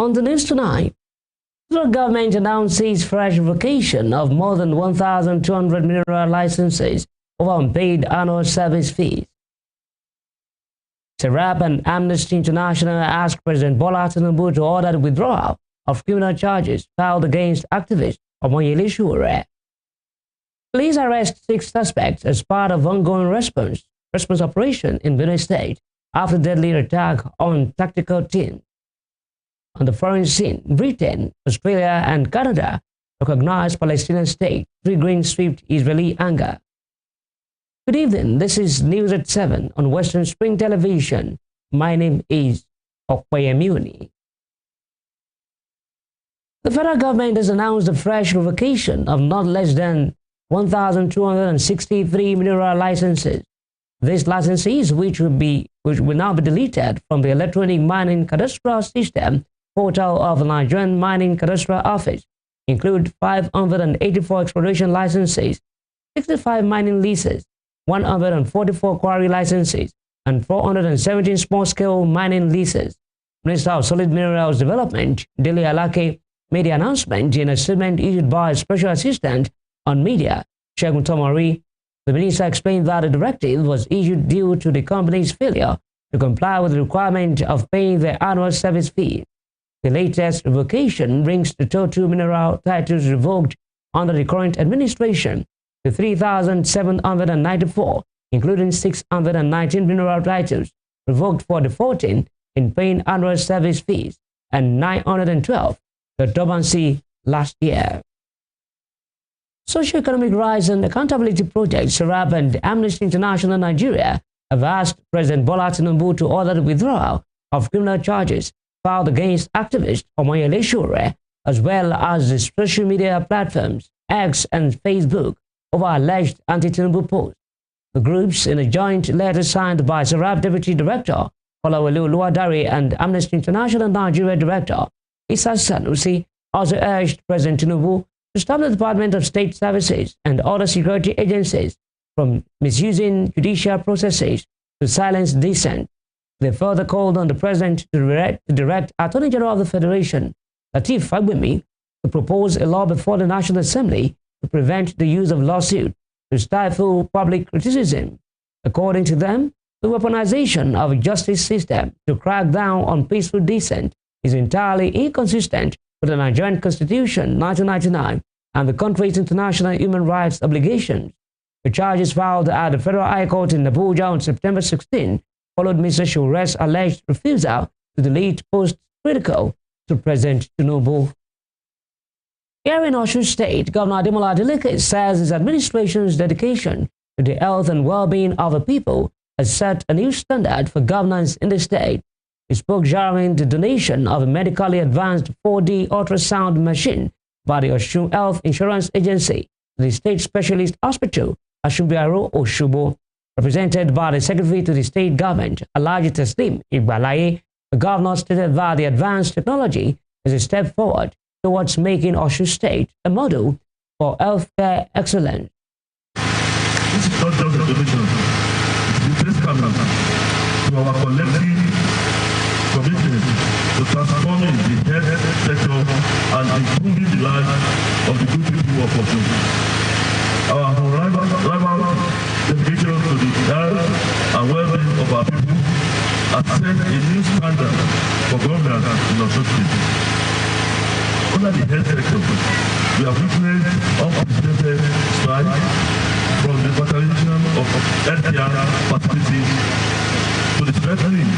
On the news tonight, the federal government announces fresh revocation of more than 1,200 mineral licenses over unpaid annual service fees. SERAP and Amnesty International asked President Bola Tinubu to order the withdrawal of criminal charges filed against activist Omoyele Sowore. Police arrest 6 suspects as part of ongoing response operation in Benue State after deadly attack on tactical team. On the foreign scene, Britain, Australia and Canada recognized Palestinian state, triggering swift Israeli anger. Good evening, this is News at 7 on Western Spring Television. My name is Okpayemuni. The federal government has announced a fresh revocation of not less than 1,263 mineral licenses. These licenses, which will now be deleted from the electronic mining cadastral system portal of the Nigerian Mining Cadastral Office, include 584 exploration licenses, 65 mining leases, 144 quarry licenses, and 417 small-scale mining leases. Minister of Solid Minerals Development, Dele Alake, made the announcement in a statement issued by Special Assistant on Media, Segun Tomori. The minister explained that the directive was issued due to the company's failure to comply with the requirement of paying their annual service fee. The latest revocation brings the total mineral titles revoked under the current administration to 3,794, including 619 mineral titles revoked for defaulting in paying annual service fees and 912 for dormancy last year. Socio-Economic Rights and Accountability Project, SERAP and Amnesty International Nigeria have asked President Bola Tinubu to order the withdrawal of criminal charges filed against activist Omoyele Sowore, as well as the social media platforms X and Facebook over alleged anti-Tinubu posts. The groups, in a joint letter signed by SERAP Deputy Director Kolawole Oluwadare and Amnesty International Nigeria Director Issa Sanusi, also urged President Tinubu to stop the Department of State Services and other security agencies from misusing judicial processes to silence dissent. They further called on the President to direct Attorney General of the Federation, Lateef Fagbemi, to propose a law before the National Assembly to prevent the use of lawsuits to stifle public criticism. According to them, the weaponization of a justice system to crack down on peaceful dissent is entirely inconsistent with the Nigerian Constitution 1999 and the country's international human rights obligations. The charges filed at the Federal High Court in Abuja on September 16 followed Mr. Sowore's alleged refusal to delete posts critical to President Tinubu. Here in Osun State, Governor Ademola Adeleke says his administration's dedication to the health and well-being of the people has set a new standard for governance in the state. He spoke during the donation of a medically advanced 4D ultrasound machine by the Osun Health Insurance Agency to the State Specialist Hospital, Ashubiaro Oshubo. Represented by the Secretary to the State Government, Alhaji Teslim Igbalaye, the governor stated that the advanced technology is a step forward towards making Osun State a model for healthcare excellence. This is not just a donation, it is a testament to our collective commitment to transforming the health sector and improving the lives of the good people of Osun. Our unrivaled dedication to the health and well-being of our people has set a new standard for governance in Osun State. Under the health sector, we have witnessed unprecedented strides from the materialization of healthcare facilities to the strengthening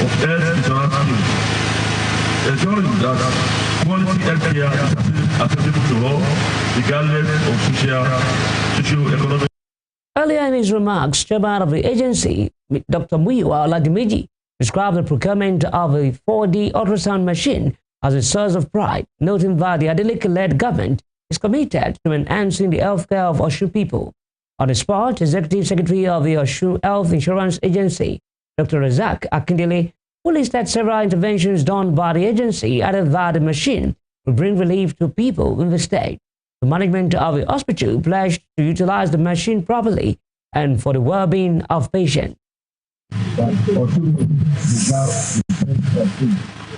of health insurance schemes, ensuring that quality healthcare is accessible to all, regardless of socio-economic. Earlier in his remarks, chairman of the agency, Dr. Muyiwa Oladimeji, described the procurement of a 4D ultrasound machine as a source of pride, noting that the Adeleke-led government is committed to enhancing the healthcare of Osun people. On the spot, Executive Secretary of the Osun Health Insurance Agency, Dr. Razak Akindele, who listed several interventions done by the agency, added that the machine will bring relief to people in the state. The management of the hospital pledged to utilize the machine properly and for the well-being of patients.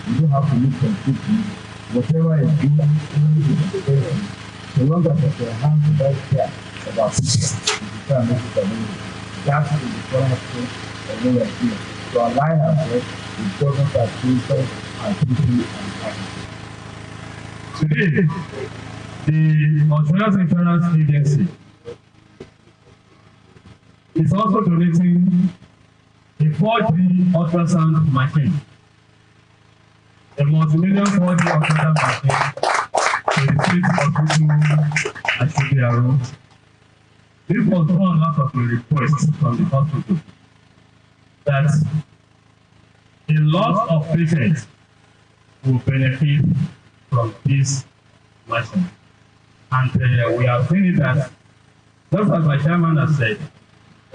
you don't have to look completely. Whatever is doing is very so long as your hands are very clear about people, you can make it available. That's the cornerstone of what we are doing. To align ourselves with government administration and people and practices. Today, the Insurance Insurance Agency is also donating a 4G ultrasound machine, a multi-million 4G ultrasound machine to the state hospital at Minieral. This was born out of a request from the hospital that a lot of patients will benefit from this machine. And we have seen it that, just as my chairman has said,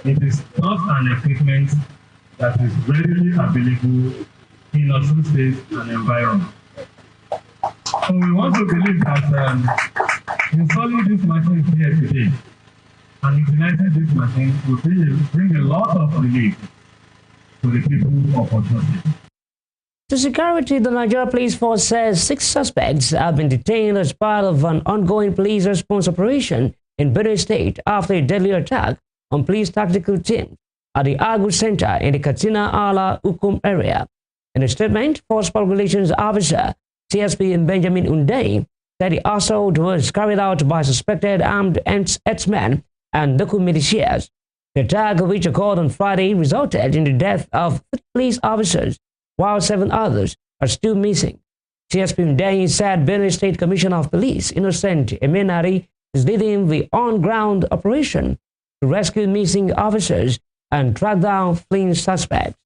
it is not an equipment that is readily available in Osun State and environment. So we want to believe that installing this machine here today and utilizing this machine will bring a lot of relief to the people of Osun State. To security, the Nigeria Police Force says 6 suspects have been detained as part of an ongoing police response operation in Benue State after a deadly attack on police tactical teams at the Agu Center in the Katsina Ala Ukum area. In a statement, Force Public Relations Officer CSP Benjamin Unday said the assault was carried out by suspected armed herdsmen and local militias. The attack, which occurred on Friday, resulted in the death of 3 police officers, while 7 others are still missing. CSP Unday said Benue State Commissioner of Police Innocent Emenari is leading the on-ground operation to rescue missing officers and track down fleeing suspects.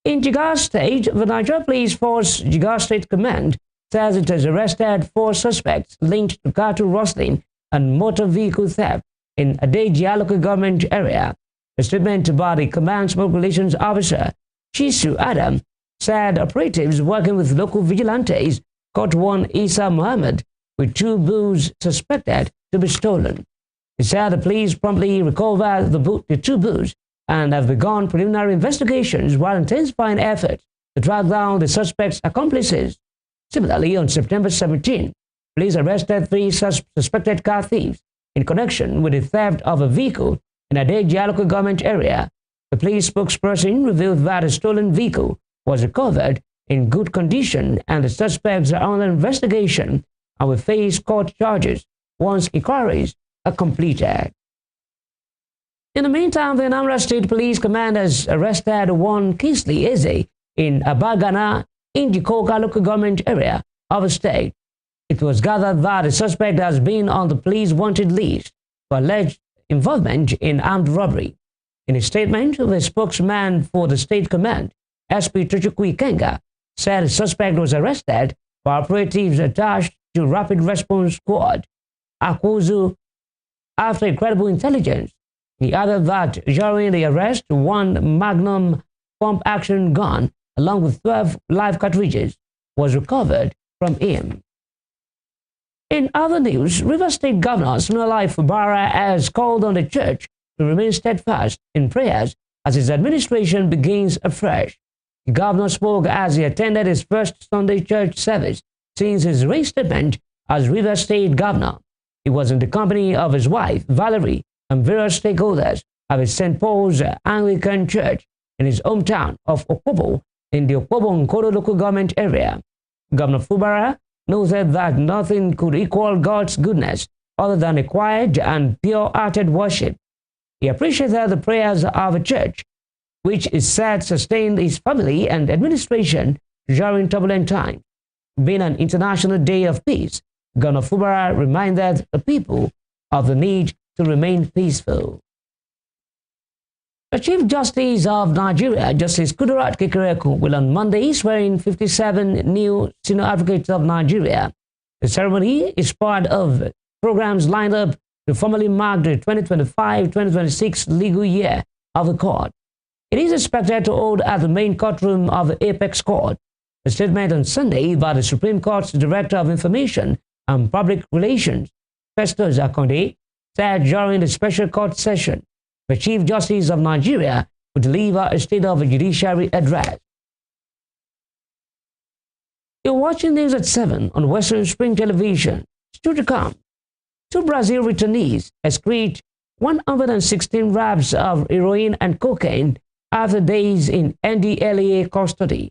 In Jigawa State, the Nigeria Police Force Jigawa State Command says it has arrested 4 suspects linked to cattle rustling and motor vehicle theft in Adejia local government area. A statement by the command's public relations officer, Chisu Adam, said operatives working with local vigilantes caught one Isa Muhammad with 2 bulls suspected to be stolen. He said the police promptly recovered the 2 bulls and have begun preliminary investigations while intensifying efforts to track down the suspect's accomplices. Similarly, on September 17, police arrested 3 suspected car thieves in connection with the theft of a vehicle in Adejia local government area. The police spokesperson revealed that a stolen vehicle was recovered in good condition and the suspects are under investigation and will face court charges once inquiries are completed. In the meantime, the Anambra State Police Command has arrested one Kingsley Eze in Abagana in the Koka local government area of the state. It was gathered that the suspect has been on the police wanted list for alleged involvement in armed robbery. In a statement, the spokesman for the state command, SP Tochukwu Ikenga, said the suspect was arrested by operatives attached to Rapid Response Squad, Akuzu, after incredible intelligence. He added that during the arrest, 1 Magnum pump-action gun along with 12 live cartridges was recovered from him. In other news, Rivers State Governor Siminalayi Fubara has called on the church to remain steadfast in prayers as his administration begins afresh. The governor spoke as he attended his first Sunday church service since his reinstatement as Rivers State Governor. He was in the company of his wife, Valerie, and various stakeholders at his St. Paul's Anglican Church in his hometown of Okpobo in the Okpobo-Nkoro local government area. Governor Fubara noted that nothing could equal God's goodness other than a quiet and pure-hearted worship. He appreciated the prayers of the church, which is said sustained his family and administration during turbulent times. Being an International Day of Peace, Governor Fubara reminded the people of the need to remain peaceful. The Chief Justice of Nigeria, Justice Kudirat Kekereekun, will on Monday swear in 57 new senior advocates of Nigeria. The ceremony is part of programs lined up to formally mark the 2025-2026 legal year of the court. It is expected to hold at the main courtroom of the Apex Court. A statement on Sunday by the Supreme Court's Director of Information and Public Relations, Festus Akonde, said during the special court session, the Chief Justice of Nigeria would deliver a State of the Judiciary address. You're watching News at 7 on Western Spring Television. Still to come, two Brazil returnees excrete 116 grams of heroin and cocaine after days in NDLEA custody.